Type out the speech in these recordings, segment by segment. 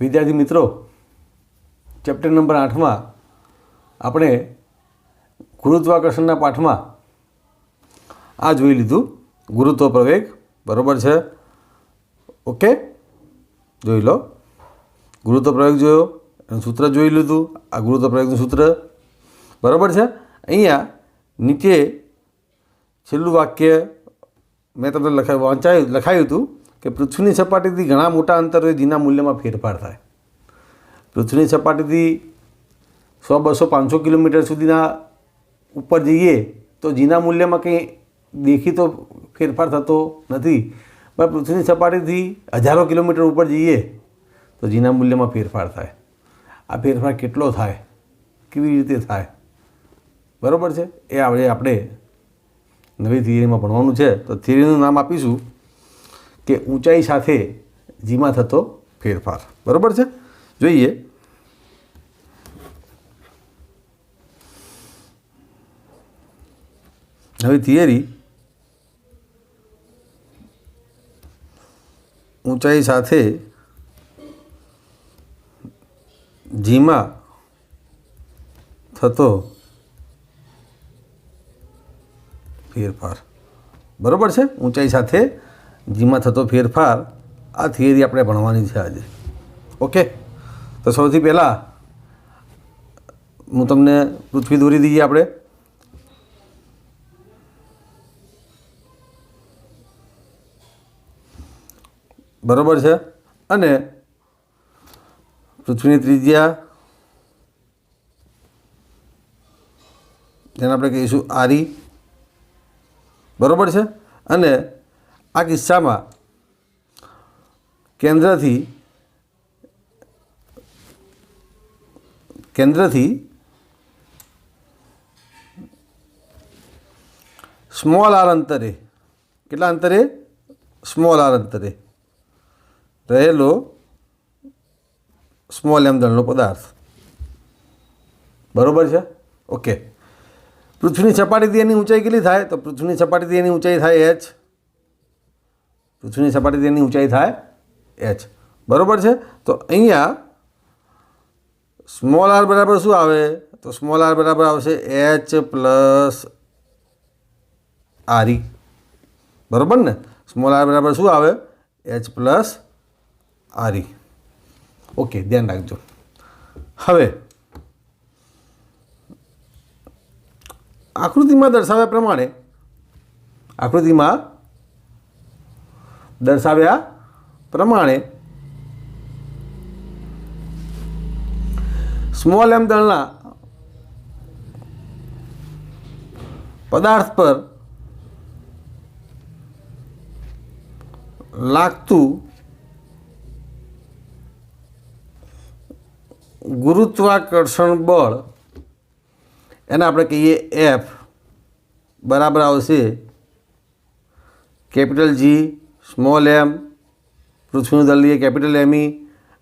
વિદ્યાર્થી મિત્રો, chapter number 8માં આપણે ગુરુત્વાકર્ષણના પાઠમાં આ જોઈ લીધું, ગુરુત્વ પ્રવેગ. બરાબર છે? ઓકે, જોઈ લો. ગુરુત્વ પ્રવેગ જોયો, એનું સૂત્ર જોઈ લીધું. આ ગુરુત્વ પ્રવેગનું સૂત્ર. બરાબર છે? અહીંયા નીચે છેલ્લું વાક્ય મેં તમને લખાયું હતું કે પૃથ્વીની સપાટીથી ઘણા મોટા અંતરે જીના મૂલ્યમાં ફેરફાર થાય. પૃથ્વીની સપાટીથી 100, 200, 500 કિલોમીટર સુધીના ઉપર જઈએ તો જીના મૂલ્યમાં કંઈ દેખીતો ફેરફાર થતો નથી, પણ પૃથ્વીની સપાટીથી હજારો કિલોમીટર ઉપર જઈએ તો જીના મૂલ્યમાં ફેરફાર થાય. આ ફેરફાર કેટલો થાય, કેવી રીતે થાય, બરાબર છે? એ આપણે નવી થિયરીમાં ભણવાનું છે. તો થિયરીનું નામ આપીશું કે ઊંચાઈ સાથે જીમાં થતો ફેરફાર. બરાબર છે? જોઈએ. નવી થિયરી ઊંચાઈ સાથે જીમાં થતો ફેરફાર. બરાબર છે? ઊંચાઈ સાથે જીમાં થતો ફેરફાર, આ થિયરી આપણે ભણવાની છે આજે. ઓકે, તો સૌથી પહેલાં હું તમને પૃથ્વી દોરી દઈએ આપણે. બરાબર છે? અને પૃથ્વીની ત્રિજ્યા જેને આપણે કહીશું આરી. બરાબર છે? અને આ કિસ્સામાં કેન્દ્રથી સ્મોલ આર અંતરે, કેટલા અંતરે? સ્મોલ આર અંતરે રહેલો સ્મોલ એમ દળનો પદાર્થ. બરાબર છે? ઓકે. પૃથ્વીની સપાટીથી એની ઊંચાઈ કેટલી થાય? તો પૃથ્વીની સપાટીથી એની ઊંચાઈ થાય h. પૃથ્વીની સપાટીથી એની ઊંચાઈ થાય h. બરાબર છે? તો અહીંયા સ્મોલ આર બરાબર શું આવે? તો સ્મોલ આર બરાબર આવશે h પ્લસ આરી. બરાબર ને? સ્મોલ આર બરાબર શું આવે? h પ્લસ આરી. ઓકે, ધ્યાન રાખજો. હવે આકૃતિમાં દર્શાવ્યા પ્રમાણે સ્મોલ એમ દળના પદાર્થ પર લાગતું ગુરુત્વાકર્ષણ બળ, એને આપણે કહીએ F, બરાબર આવશે કેપિટલ G સ્મોલ m, પૃથ્વીનું દળ લઈએ કેપિટલ ME,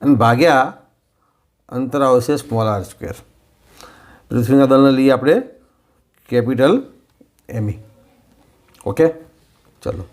અને ભાગ્યા અંતર આવશે સ્મોલ r સ્ક્વેર. પૃથ્વીના દળને લઈએ આપણે કેપિટલ ME. ઓકે, ચલો.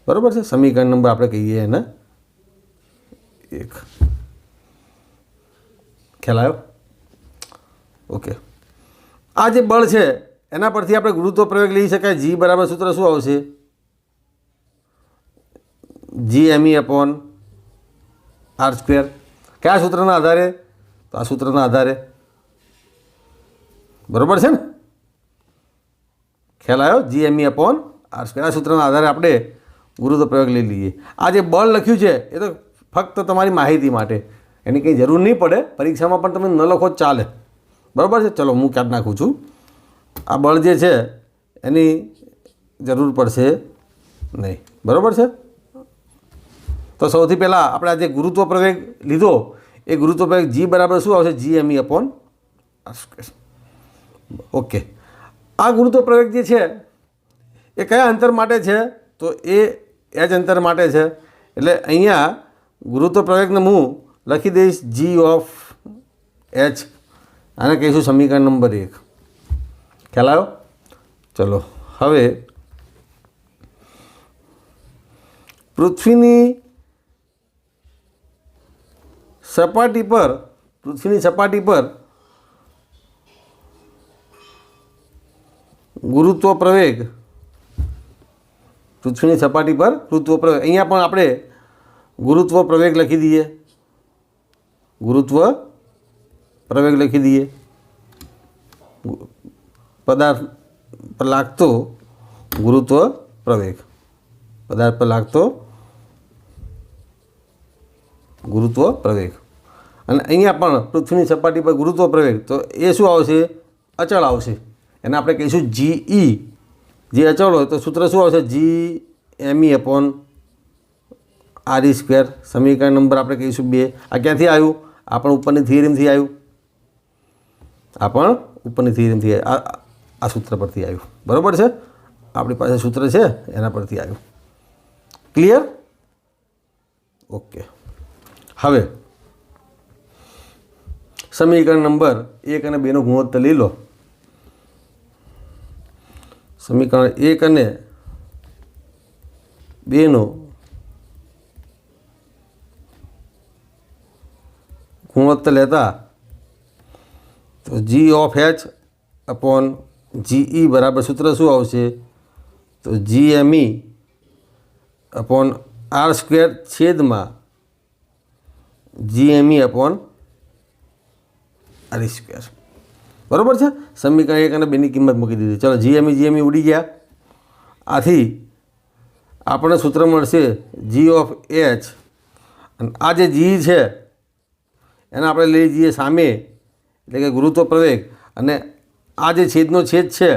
બરાબર છે? સમીકરણ નંબર આપણે કહીએ એને 1. ખ્યાલ આવ્યો? ઓકે. આ જે બળ છે એના પરથી આપણે ગુરુત્વ પ્રવેગ લઈ શકાય. G બરાબર સૂત્ર શું આવશે? GME upon r square. કયા સૂત્રના આધારે? તો આ સૂત્રના આધારે. બરાબર છે ને? ખ્યાલ આવ્યો? GME upon r square. આ સૂત્રના આધારે આપણે ગુરુત્વ પ્રયોગ લઈ લઈએ. આ જે બળ લખ્યું છે એ તો ફક્ત તમારી માહિતી માટે, એની કંઈ જરૂર નહીં પડે. પરીક્ષામાં પણ તમે ન લખો જ ચાલે. બરાબર છે? ચલો, હું કાઢી નાખું છું. આ બળ જે છે એની જરૂર પડશે નહીં. બરાબર છે? તો સૌથી પહેલાં આપણે આ જે ગુરુત્વ પ્રવેગ લીધો એ ગુરુત્વ પ્રવેગ G બરાબર શું આવશે? GME upon r square. Okay. આ ગુરુત્વ પ્રવેગ જે છે એ કયા અંતર માટે છે? તો એ h અંતર માટે છે. એટલે અહીંયા ગુરુત્વ પ્રવેગને હું લખી દઈશ G ઓફ h. આને કહીશું સમીકરણ નંબર 1. ખ્યાલ આવ્યો? ચલો, હવે પૃથ્વીની સપાટી પર પૃથ્વીની સપાટી પર ગુરુત્વ પ્રવેગ પૃથ્વીની સપાટી પર ગુરુત્વ પ્રવેગ અહીંયા પણ આપણે ગુરુત્વ પ્રવેગ લખી દઈએ ગુરુત્વ પ્રવેગ લખી દઈએ પદાર્થ પર લાગતો ગુરુત્વ પ્રવેગ પદાર્થ પર લાગતો ગુરુત્વ પ્રવેગ અને અહીંયા પણ પૃથ્વીની સપાટી પર ગુરુત્વ પ્રવેગ તો એ શું આવશે અચળ આવશે એને આપણે કહીશું જીઈ જે અચળ હોય તો સૂત્ર શું આવશે GME અપોન RE સ્ક્વેર સમીકરણ નંબર આપણે કહીશું 2 આ ક્યાંથી આવ્યું આ પણ ઉપરની થિયરીમથી આવ્યું આ પણ ઉપરની થિયરીમથી આ સૂત્ર પરથી આવ્યું બરાબર છે આપણી પાસે સૂત્ર છે એના પરથી આવ્યું ક્લિયર ઓકે હવે સમીકરણ નંબર 1 અને 2 નો ગુણોત્તર લઈ લો સમીકરણ 1 અને 2 નો ગુણોત્તર લેતા તો G of H upon GE બરાબર સૂત્ર શું આવશે તો GME અપોન R સ્ક્વેર છેદમાં GME અપોન RE સ્ક્વેર બરાબર છે સમીકરણ 1 અને 2ની કિંમત મૂકી દીધી ચલો GME ઉડી ગયા આથી આપણને સૂત્ર મળશે G ઓફ H અને આ જે G છે એને આપણે લઈ જઈએ સામે એટલે કે ગુરુત્વ પ્રવેગ અને આ જે છેદનો છેદ છે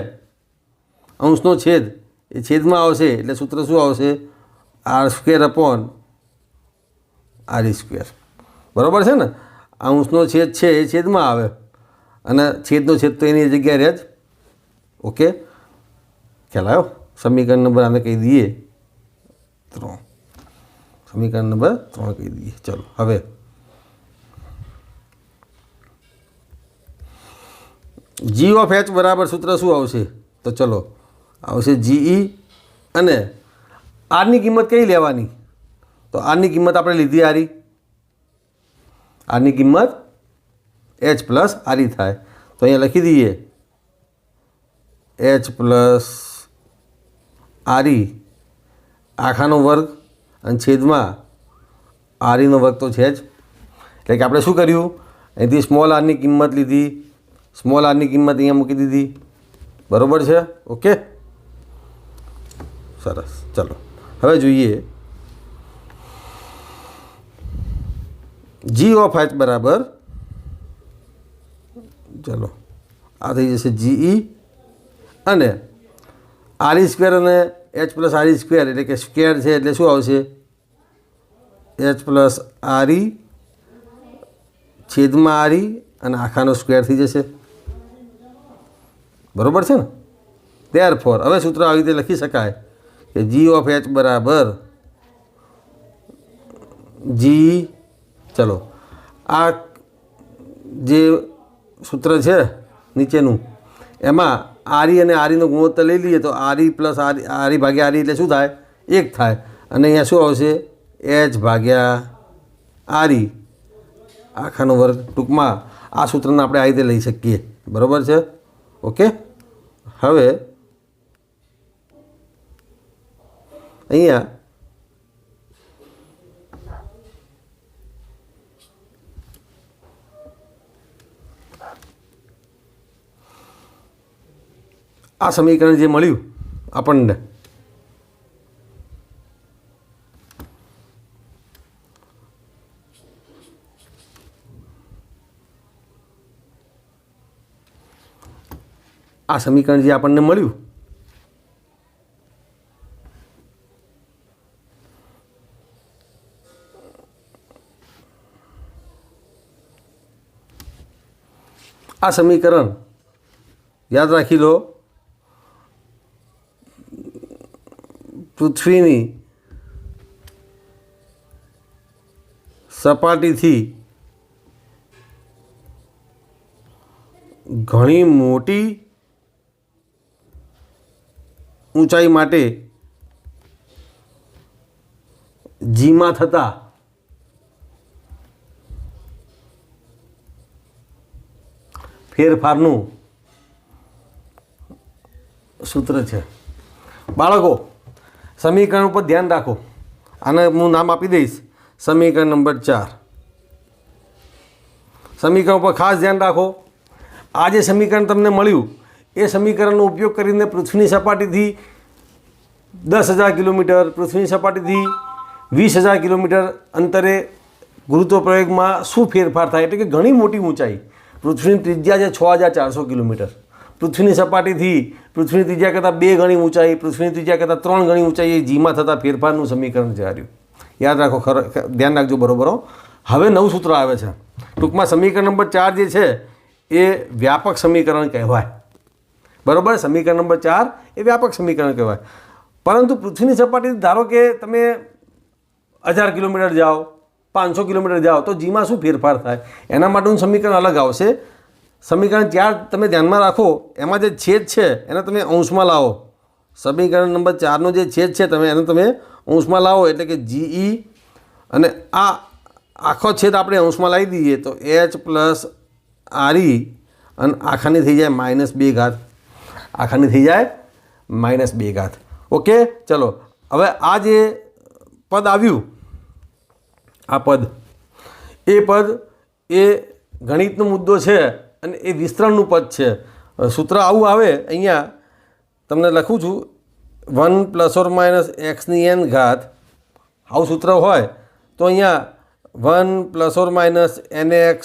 અંશનો છેદ એ છેદમાં આવશે એટલે સૂત્ર શું આવશે R square upon RE square બરાબર છે ને અંશનો છેદ છે એ છેદમાં આવે અને છેદનો છેદ તો એની જગ્યાએ રહે જ ઓકે ખ્યાલ આવ્યો સમીકરણ નંબર આને કહી દઈએ 3 સમીકરણ નંબર 3 કહી દઈએ ચલો હવે G ઓફ H બરાબર સૂત્ર શું આવશે તો ચલો આવશે GE અને આરની કિંમત કઈ લેવાની તો આરની કિંમત આપણે લીધી આરની કિંમત H પ્લસ RE થાય તો અહીંયા લખી દઈએ H પ્લસ RE આખાનો વર્ગ અને છેદમાં REનો વર્ગ તો છે જ એટલે કે આપણે શું કર્યું અહીંથી સ્મોલ આરની કિંમત લીધી સ્મોલ આરની કિંમત અહીંયા મૂકી દીધી બરાબર છે ઓકે સરસ ચલો હવે જોઈએ G ઓફ H બરાબર ચલો આ થઈ જશે GE અને RE સ્ક્વેર અને H પ્લસ RE સ્ક્વેર એટલે કે સ્ક્વેર છે એટલે શું આવશે H પ્લસ RE છેદમાં RE અને આખાનો સ્ક્વેર થઈ જશે બરાબર છે ને ત્યારફોર હવે સૂત્ર આવી રીતે લખી શકાય કે G ઓફ H બરાબર GE ચલો આ જે સૂત્ર છે નીચેનું એમાં RE અને REનો ગુણોત્તર લઈ લઈએ તો RE પ્લસ RE ભાગ્યા RE એટલે શું થાય 1 થાય અને અહીંયા શું આવશે H ભાગ્યા RE આખાનો વર્ગ ટૂંકમાં આ સૂત્રને આપણે આ રીતે લઈ શકીએ બરાબર છે ઓકે હવે અહીંયા આ સમીકરણ જે મળ્યું આપણને આ સમીકરણ જે આપણને મળ્યું આ સમીકરણ યાદ રાખી લો પૃથ્વીની સપાટીથી ઘણી મોટી ઊંચાઈ માટે જીમાં થતા ફેરફારનું સૂત્ર છે. બાળકો સમીકરણ ઉપર ધ્યાન રાખો. આને હું નામ આપી દઈશ સમીકરણ નંબર 4. સમીકરણ ઉપર ખાસ ધ્યાન રાખો. આ જે સમીકરણ તમને મળ્યું એ સમીકરણનો ઉપયોગ કરીને પૃથ્વીની સપાટીથી 10,000 કિલોમીટર, પૃથ્વીની સપાટીથી 20,000 કિલોમીટર અંતરે ગુરુત્વ પ્રયોગમાં શું ફેરફાર થાય, એટલે કે ઘણી મોટી ઊંચાઈ. પૃથ્વીની ત્રિજ્યા છે 6,400 કિલોમીટર. પૃથ્વીની સપાટીથી પૃથ્વીની ત્રિજ્યા કરતાં 2 ગણી ઊંચાઈ, પૃથ્વીની ત્રિજ્યા કરતાં 3 ગણી ઊંચાઈ એ જીમાં થતા ફેરફારનું સમીકરણ છે. હાર્યું યાદ રાખો, ધ્યાન રાખજો બરોબર. હવે નવું સૂત્ર આવે છે. ટૂંકમાં સમીકરણ નંબર 4 જે છે એ વ્યાપક સમીકરણ કહેવાય. બરાબર, સમીકરણ નંબર 4 એ વ્યાપક સમીકરણ કહેવાય. પરંતુ પૃથ્વીની સપાટીથી ધારો કે તમે 1000 કિલોમીટર જાઓ, 500 કિલોમીટર જાઓ તો જીમાં શું ફેરફાર થાય એના માટેનું સમીકરણ અલગ આવશે. સમીકરણ 4 તમે ધ્યાનમાં રાખો. એમાં જે છેદ છે એને તમે અંશમાં લાવો. સમીકરણ નંબર 4નો જે છેદ છે એને તમે અંશમાં લાવો, એટલે કે જીઈ, અને આ આખો છેદ આપણે અંશમાં લાવી દઈએ તો h પ્લસ RE અને આખાની થઈ જાય -2 ઘાત. આખાની થઈ જાય -2 ઘાત. ઓકે, ચલો હવે આ જે પદ આવ્યું, આ પદ એ ગણિતનો મુદ્દો છે અને એ વિસ્તરણનું પદ છે. સૂત્ર આવું આવે, અહીંયા તમને લખું છું 1 ± x⁻n ઘાત. આવું સૂત્ર હોય તો અહીંયા 1 ± nx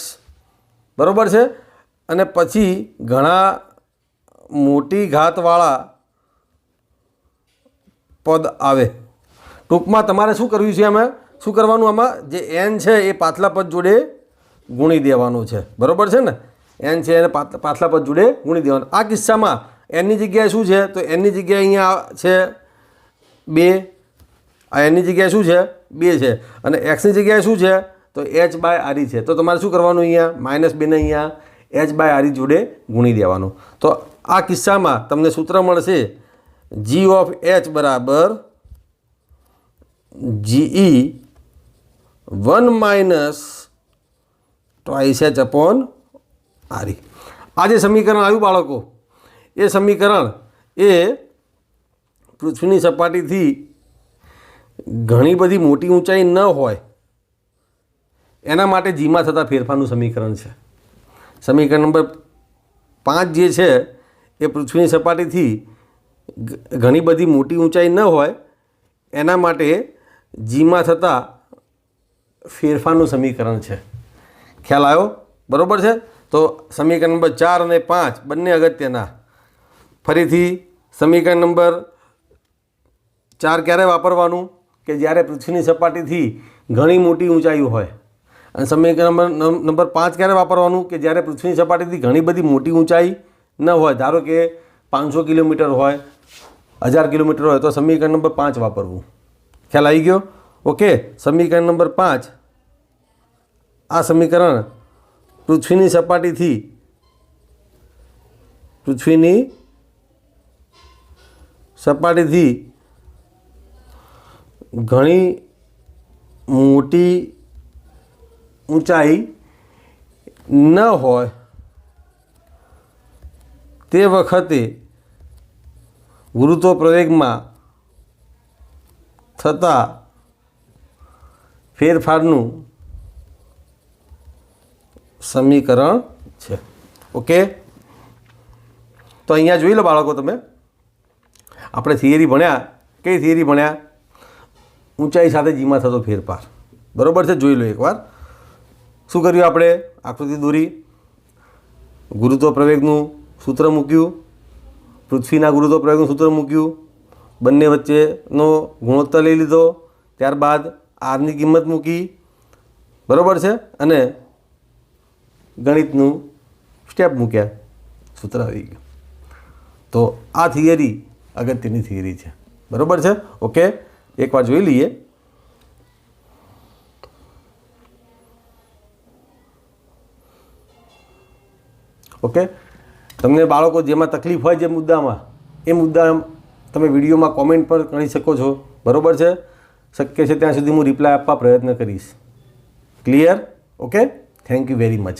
બરાબર છે, અને પછી ઘણા મોટી ઘાતવાળા પદ આવે. ટૂંકમાં તમારે શું કરવું છે, આમાં શું કરવાનું, આમાં જે n છે એ પાછલા પદ જોડે ગુણી દેવાનું છે. બરાબર છે ને, n છે એને પાછલા પદ જોડે ગુણી દેવાનું. આ કિસ્સામાં nની જગ્યાએ શું છે તો nની જગ્યાએ અહીંયા છે 2, આ nની જગ્યાએ શું છે 2 છે, અને xની જગ્યાએ શું છે તો h/RE છે. તો તમારે શું કરવાનું, અહીંયા -2 ને અહીંયા h/RE જોડે ગુણી દેવાનું. તો આ કિસ્સામાં તમને સૂત્ર મળશે g ઓફ h બરાબર GE 1 - 2h/RE. આ જે સમીકરણ આવ્યું બાળકો, એ સમીકરણ એ પૃથ્વીની સપાટીથી ઘણી બધી મોટી ઊંચાઈ ન હોય એના માટે જીમાં થતા ફેરફારનું સમીકરણ છે. સમીકરણ નંબર 5 જે છે એ પૃથ્વીની સપાટીથી ઘણી બધી મોટી ઊંચાઈ ન હોય એના માટે જીમાં થતા ફેરફારનું સમીકરણ છે. ખ્યાલ આવ્યો? બરાબર છે. તો સમીકરણ નંબર 4 અને 5 બંને અગત્યના. ફરીથી સમીકરણ નંબર 4 ક્યારે વાપરવાનું કે જ્યારે પૃથ્વીની સપાટીથી ઘણી મોટી ઊંચાઈ હોય, અને સમીકરણ નંબર 5 ક્યારે વાપરવાનું કે જ્યારે પૃથ્વીની સપાટીથી ઘણી બધી મોટી ઊંચાઈ ન હોય. ધારો કે 500 કિલોમીટર હોય, 1000 કિલોમીટર હોય તો સમીકરણ નંબર 5 વાપરવું. ખ્યાલ આવી ગયો? ઓકે, સમીકરણ નંબર 5 આ સમીકરણ પૃથ્વીની સપાટીથી ઘણી મોટી ઊંચાઈ ન હોય તે વખતે ગુરુત્વ પ્રવેગમાં થતા ફેરફારનું સમીકરણ છે. ઓકે, તો અહીંયા જોઈ લો બાળકો, તમે આપણે થિયરી ભણ્યા. કઈ થિયરી ભણ્યા? ઊંચાઈ સાથે જીમાં થતો ફેરફાર. બરાબર છે, જોઈ લો એકવાર. શું કર્યું આપણે? આકૃતિ દોરી, ગુરુત્વ પ્રવેગનું સૂત્ર મૂક્યું, પૃથ્વીના ગુરુત્વ પ્રવેગનું સૂત્ર મૂક્યું, બંને વચ્ચેનો ગુણોત્તર લઈ લીધો, ત્યારબાદ આરની કિંમત મૂકી. બરાબર છે, અને ગણિતનું સ્ટેપ મૂક્યા, સૂત્ર આવી ગયું. તો આ થિયરી અગત્યની થિયરી છે. બરાબર છે. ઓકે, એકવાર જોઈ લઈએ. ઓકે, તમને બાળકો જેમાં તકલીફ હોય જે મુદ્દામાં, એ મુદ્દા તમે વિડીયોમાં કોમેન્ટ પર કરી શકો છો. બરાબર છે, શક્ય છે ત્યાં સુધી હું રિપ્લાય આપવા પ્રયત્ન કરીશ. Clear? Okay, thank you very much.